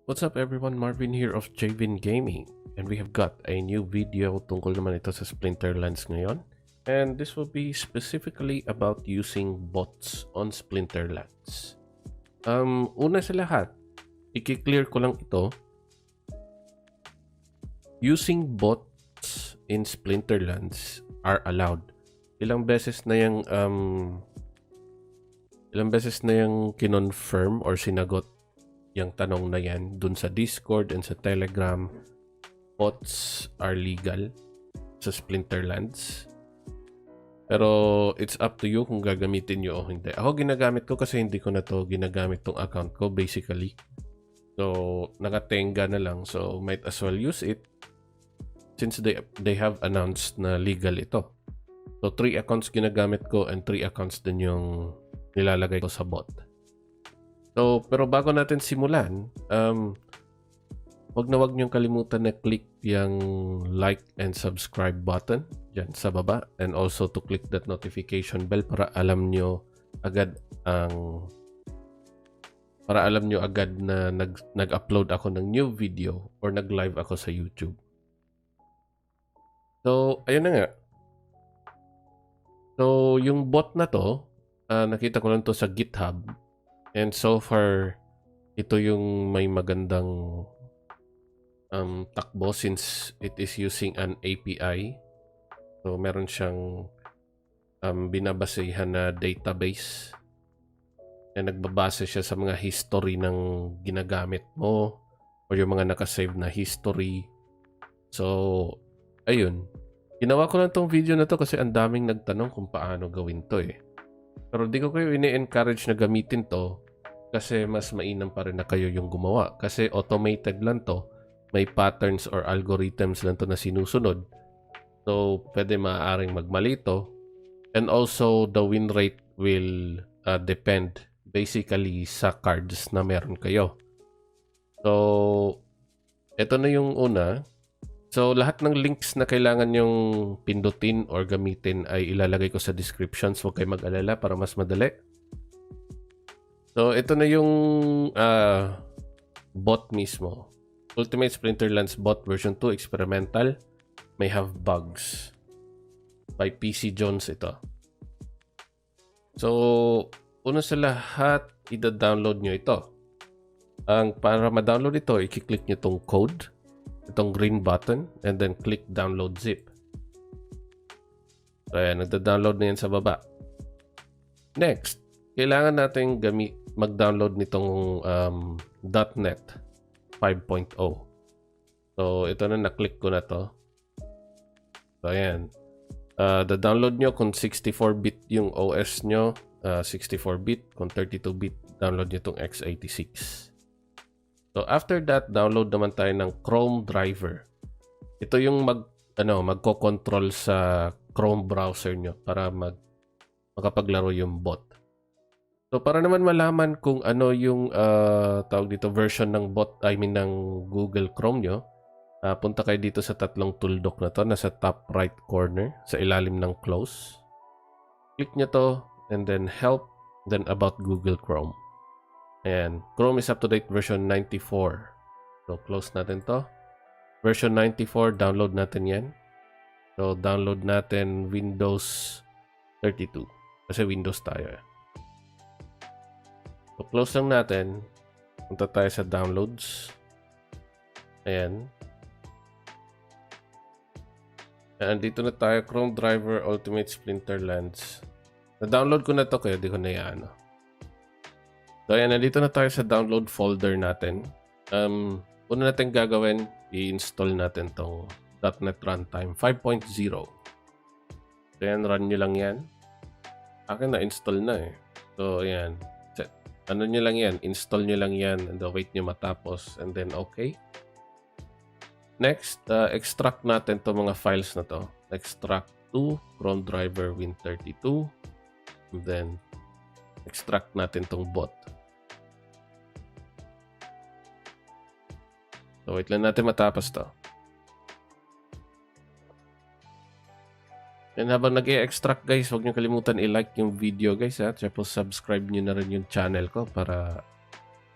What's up everyone, Marvin here of Javin Gaming, and we have got a new video tungkol naman ito sa Splinterlands ngayon. And this will be specifically about using bots on Splinterlands. Una sa lahat, i-clear ko lang ito. Using bots in Splinterlands are allowed. Ilang beses na yung kinonfirm or sinagot yung tanong na yan dun sa Discord and sa Telegram. Bots are legal sa Splinterlands. Pero it's up to you kung gagamitin nyo o hindi. Ako ginagamit ko kasi hindi ko na to ginagamit tong account ko basically. So nakatenga na lang, so might as well use it since they have announced na legal ito. So 3 accounts ginagamit ko and 3 accounts din yung nilalagay ko sa bot. So, pero bago natin simulan, wag niyong kalimutan na click yung like and subscribe button dyan sa baba, and also to click that notification bell para alam nyo agad na nag-upload ako ng new video or nag-live ako sa YouTube. So, ayun na nga. So, yung bot na to, nakita ko lang to sa GitHub. And so far, ito yung may magandang takbo since it is using an API. So, meron siyang binabasehan na database. And nagbabase siya sa mga history ng ginagamit mo or yung mga nakasave na history. So, ayun. Ginawa ko lang tong video na to kasi ang daming nagtanong kung paano gawin to eh. Pero di ko kayo ini-encourage na gamitin to kasi mas mainam pa rin na kayo yung gumawa. Kasi automated lang to. May patterns or algorithms lang to na sinusunod. So, pwede maaaring magmali to. And also, the win rate will depend basically sa cards na meron kayo. So, ito na yung una. So, lahat ng links na kailangan yung pindutin or gamitin ay ilalagay ko sa description. So, huwag kayo mag-alala para mas madali. So, ito na yung bot mismo. Ultimate Splinterlands bot version 2 experimental. May have bugs. By PC Jones ito. So, una sa lahat, i-download nyo ito. Para ma-download ito, i-click nyo itong code. Itong green button, and then click download zip. So ayan, nagda-download na yan sa baba. Next, kailangan natin mag-download nitong .NET 5.0. So ito na, na-click ko na to. So ayan, the-download nyo kung 64-bit yung OS nyo, 64-bit, kung 32-bit, download nyo itong x86. So after that, download naman tayo ng Chrome driver. Ito yung magko-control sa Chrome browser nyo para makapaglaro yung bot. So para naman malaman kung ano yung tawag dito version ng bot, ng Google Chrome nyo, punta kayo dito sa tatlong tuldok na to, nasa top right corner, sa ilalim ng close. Click nyo to, and then help, then about Google Chrome. Ayan, Chrome is up-to-date version 94. So, close natin to. Version 94, download natin yan. So, download natin Windows 32. Kasi Windows tayo eh. So, close lang natin. Punta tayo sa downloads. Ayan. Ayan, dito na tayo. Chrome driver, Ultimate Splinterlands. Na-download ko na to kaya di ko na yan. So ayan, nandito na tayo sa download folder natin. Una natin gagawin, i-install natin tong .NET Runtime 5.0. So ayan, run nyo lang yan. Akin na-install na eh. So ayan, ano nyo lang yan, install nyo lang yan, and wait nyo matapos, and then okay. Next, extract natin tong mga files na to. Extract to Chrome driver Win32, and then extract natin tong bot. So, wait lang natin matapos to. And habang nag-i-extract guys, huwag nyo kalimutan i-like yung video guys ha. Tapos subscribe nyo na rin yung channel ko para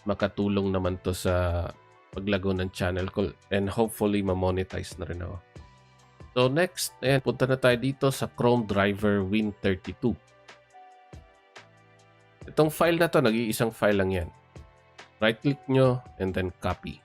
makatulong naman to sa paglago ng channel ko and hopefully ma-monetize na rin ako. So next, ayan, punta na tayo dito sa Chrome driver Win32. Itong file na to, nag-iisang file lang yan. Right-click nyo and then copy.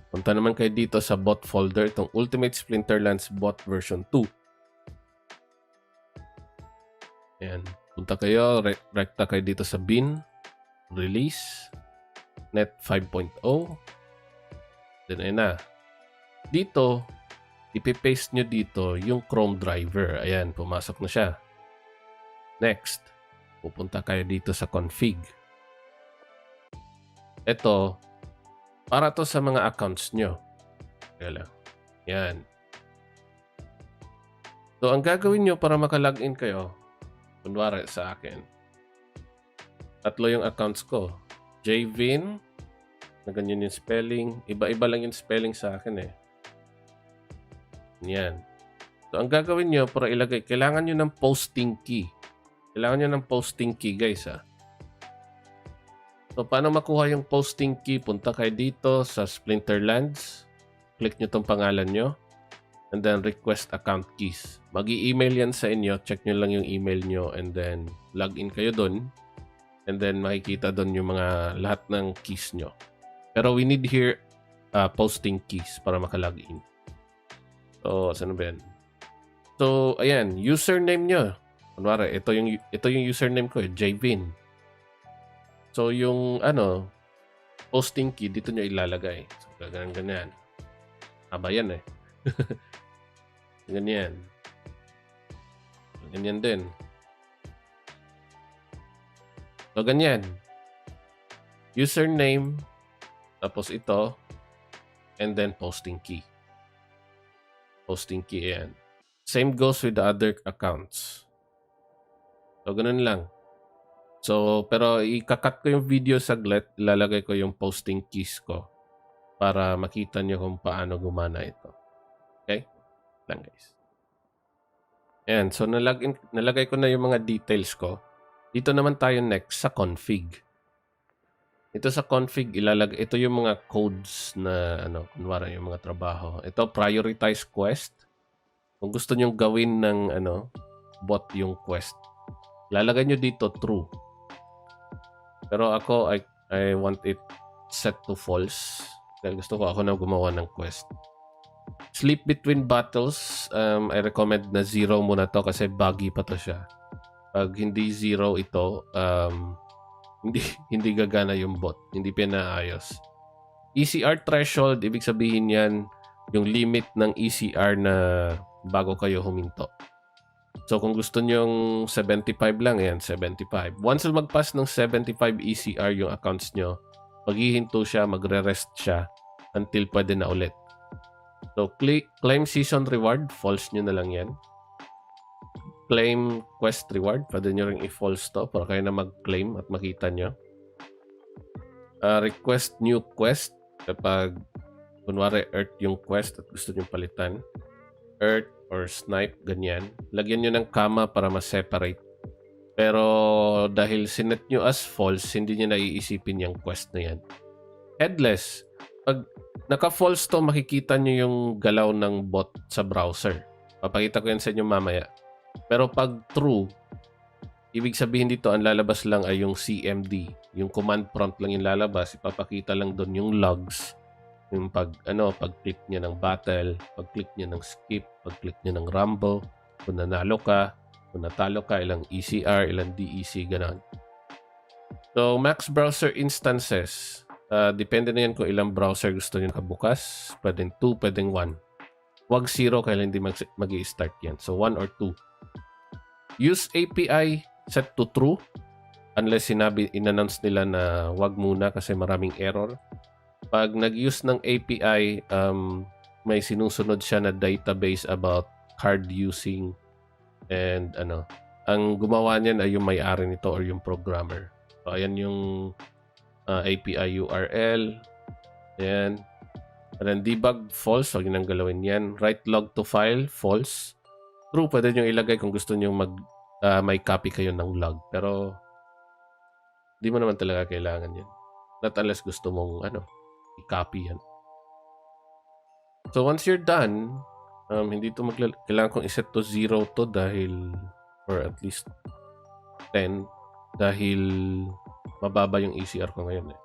Punta naman kayo dito sa bot folder, itong Ultimate Splinterlands bot version 2. Ayan. Punta kayo, rekta kayo dito sa bin, release, net 5.0. Then ayan na. Dito, ipipaste nyo dito yung Chrome driver. Ayan, pumasok na siya. Next, pupunta kayo dito sa config. Ito, para to sa mga accounts nyo. Kaya lang. Yan. So, ang gagawin nyo para makalogin kayo, kunwari sa akin, 3 yung accounts ko. Jvin, na ganyan yung spelling. Iba-iba lang yung spelling sa akin eh. Yan. So, ang gagawin nyo para ilagay, kailangan nyo ng posting key. Kailangan nyo ng posting key, guys, ha. So, paano makuha yung posting key? Punta kayo dito sa Splinterlands. Click nyo tong pangalan nyo. And then, request account keys. Mag-i-email yan sa inyo. Check nyo lang yung email nyo. And then, log in kayo dun. And then, makikita dun yung mga lahat ng keys nyo. Pero we need here posting keys para makalogin. So, saan ba yan? So, ayan. Username nyo. Kunwari, ito yung username ko, Jvin. So, yung, posting key, dito nyo ilalagay. So, ganyan. Aba yan eh. Ganyan. Ganyan din. So, ganyan. Username, tapos ito, and then posting key. Posting key, yan. Same goes with the other accounts. So, ganun lang. So, pero ikakat ko yung video saglit, ilalagay ko yung posting keys ko para makita nyo kung paano gumana ito. Okay? Lang guys. Ayan, so nalagay ko na yung mga details ko. Dito naman tayo next sa config. Ito sa config, ito yung mga codes na, kunwari yung mga trabaho. Ito, prioritize quest. Kung gusto nyo gawin ng, bot yung quest, lalagay nyo dito true. Pero ako, I want it set to false. Dahil gusto ko ako na gumawa ng quest. Sleep between battles, I recommend na 0 muna to kasi buggy pa to siya. Pag hindi 0 ito, hindi gagana yung bot. Hindi pinaayos. ECR threshold, ibig sabihin yan, yung limit ng ECR na bago kayo huminto. So, kung gusto nyong 75 lang, yan, 75. Once magpass ng 75 ECR yung accounts nyo, maghihinto siya, magre-rest siya until pwede na ulit. So, claim season reward, false nyo na lang yan. Claim quest reward, pwede nyo rin i-false to para kayo na mag-claim at makita nyo. Request new quest, kapag kunwari Earth yung quest at gusto nyo palitan. Earth or Snipe, ganyan. Lagyan nyo ng comma para ma-separate. Pero dahil sinet nyo as false, hindi nyo naiisipin yung quest na yan. Headless. Pag naka-false to, makikita nyo yung galaw ng bot sa browser. Papakita ko yan sa inyo mamaya. Pero pag true, ibig sabihin dito, ang lalabas lang ay yung CMD. Yung command prompt lang yung lalabas. Ipapakita lang doon yung logs. Yung pag-click niya ng battle, pag-click niya ng skip, pag-click niya ng rumble, kung nanalo ka, kung natalo ka, ilang ECR, ilang DEC, gano'n. So, max browser instances. Depende na yan kung ilang browser gusto nyo nakabukas. Pwedeng 2, pwedeng 1. Huwag 0 kailan hindi mag-i-start yan. So, 1 or 2. Use API set to true. Unless in-announce nila na wag muna kasi maraming error. Pag nag-use ng API, may sinusunod siya na database about card using and ang gumawa niyan ay yung may-ari nito or yung programmer. So, ayan yung API URL. Ayan. And then debug false, so yun ang galawin yan. Write log to file, false. True, pwede nyo ilagay kung gusto nyo may copy kayo ng log. Pero di mo naman talaga kailangan yan. Not unless gusto mong i-copy yan. So once you're done, hindi to kailangan kong iset to 0 to dahil, or at least 10, dahil mababa yung ECR ko ngayon eh.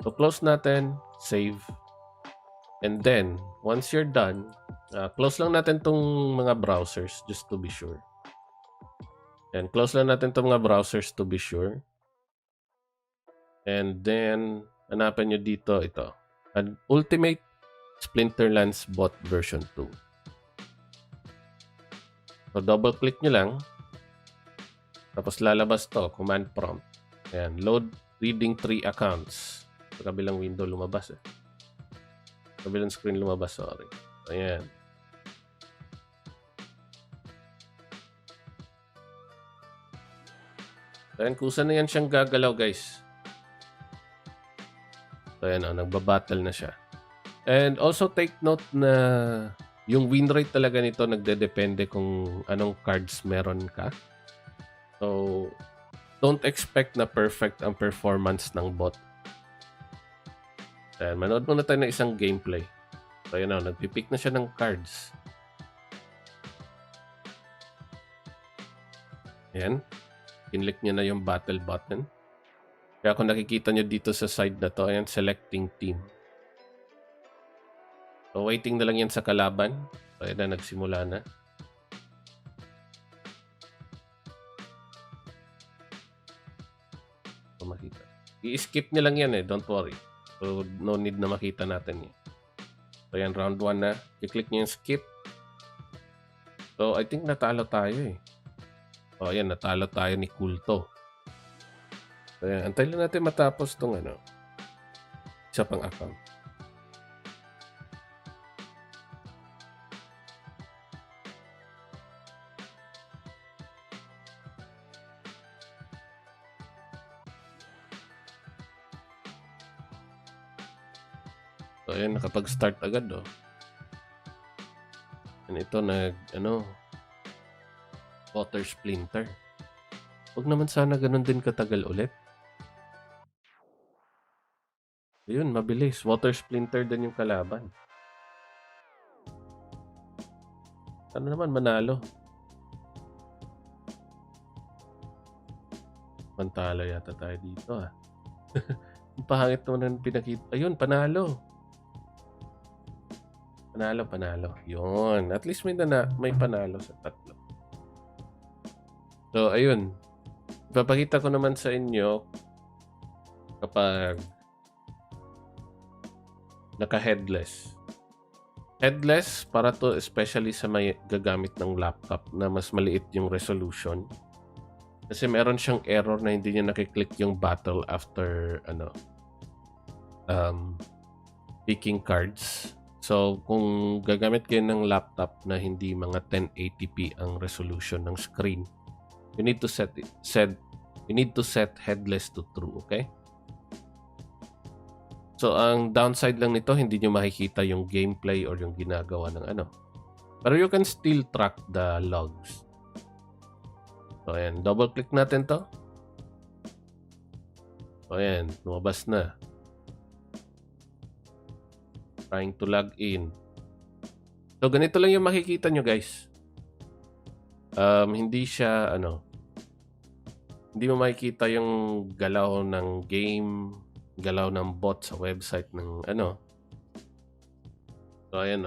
So close natin, save. And then, once you're done, close lang natin tong mga browsers just to be sure. And close lang natin tong mga browsers to be sure. And then, hanapin nyo dito ito. An Ultimate Splinterlands Bot version 2. So, double click nyo lang. Tapos lalabas to, command prompt. Ayan, load reading 3 accounts. Sa kabilang window lumabas eh. Kabilang screen lumabas, sorry. Ayan. Ayan, kusa na yan siyang gagalaw, guys. So, ayan, nagbabattle na siya. And also take note na yung win rate talaga nito nagdedepende kung anong cards meron ka. So, don't expect na perfect ang performance ng bot. Ayan, manood muna tayo ng isang gameplay. So, yun na, nagpipick na siya ng cards. Ayan. Kinlik niya na yung battle button. Kaya kung nakikita nyo dito sa side na to, ayan, selecting team. So, waiting na lang yan sa kalaban. So, ayan na, nagsimula na. So, makita. I-skip nyo lang yan eh, don't worry. So, no need na makita natin yan. So, ayan, round 1 na. I-click nyo yung skip. So, I think natalo tayo eh. So, ayan, natalo tayo ni Kulto. So, ayan, antay lang natin matapos itong isa pang account. So, ayan, nakapag-start agad, oh. And ito, water splinter. Huwag naman sana ganun din katagal ulit. Ayun, mabilis. Water splinter din yung kalaban. Sana naman manalo. Pantalo yata tayo dito, ah. Ang pahangit naman ang pinakita. Ayun, panalo. Panalo. Yun. At least may panalo sa tatlo. So, ayun. Ipapakita ko naman sa inyo kapag naka-headless. Headless, para to especially sa may gagamit ng laptop na mas maliit yung resolution. Kasi meron siyang error na hindi niya nakiklik yung battle after picking cards. So, kung gagamit kayo ng laptop na hindi mga 1080p ang resolution ng screen, you need to set headless to true, okay? So, ang downside lang nito, hindi nyo makikita yung gameplay or yung ginagawa ng Pero you can still track the logs. So, ayan. Double-click natin to. So, ayan. Lumabas na. Trying to log in. So, ganito lang yung makikita nyo, guys. Hindi siya, hindi mo makikita yung galaw ng game, galaw ng bot sa website ng So, ayan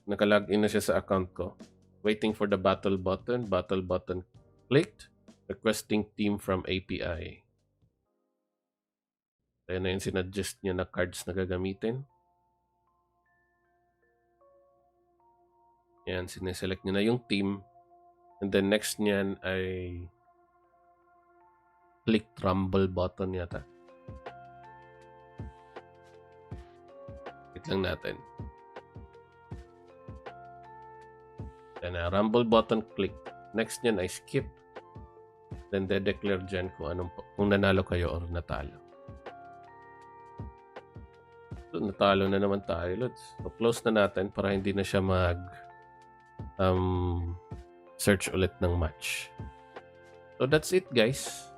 Naka-login na siya sa account ko. Waiting for the battle button. Battle button clicked. Requesting team from API. Ayan na yung sinuggest niya na cards na gagamitin. Ayan, sineselect niya na yung team. And then next niyan ay click rumble button yata. Wait lang natin. Then rumble button click. Next niyan ay skip. Then de-declare dyan kung nanalo kayo or natalo. So, natalo na naman tayo, Lods. So, close na natin para hindi na siya search ulit ng match. So, that's it, guys.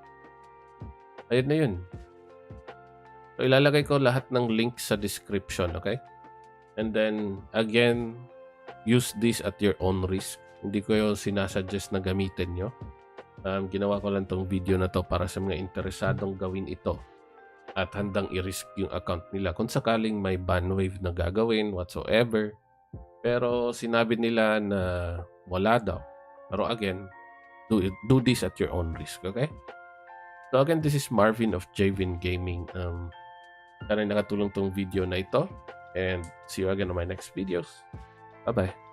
Ayun na yun. So, ilalagay ko lahat ng links sa description, okay? And then, again, use this at your own risk. Hindi ko yung sinasuggest na gamitin nyo. Ginawa ko lang tong video na to para sa mga interesadong gawin ito at handang i-risk yung account nila kung sakaling may ban wave na gagawin whatsoever. Pero sinabi nila na wala daw. Pero again, do this at your own risk, okay? So again, this is Marvin of Javin Gaming. Sana nakatulong tong video na ito, and see you again on my next videos. Bye-bye.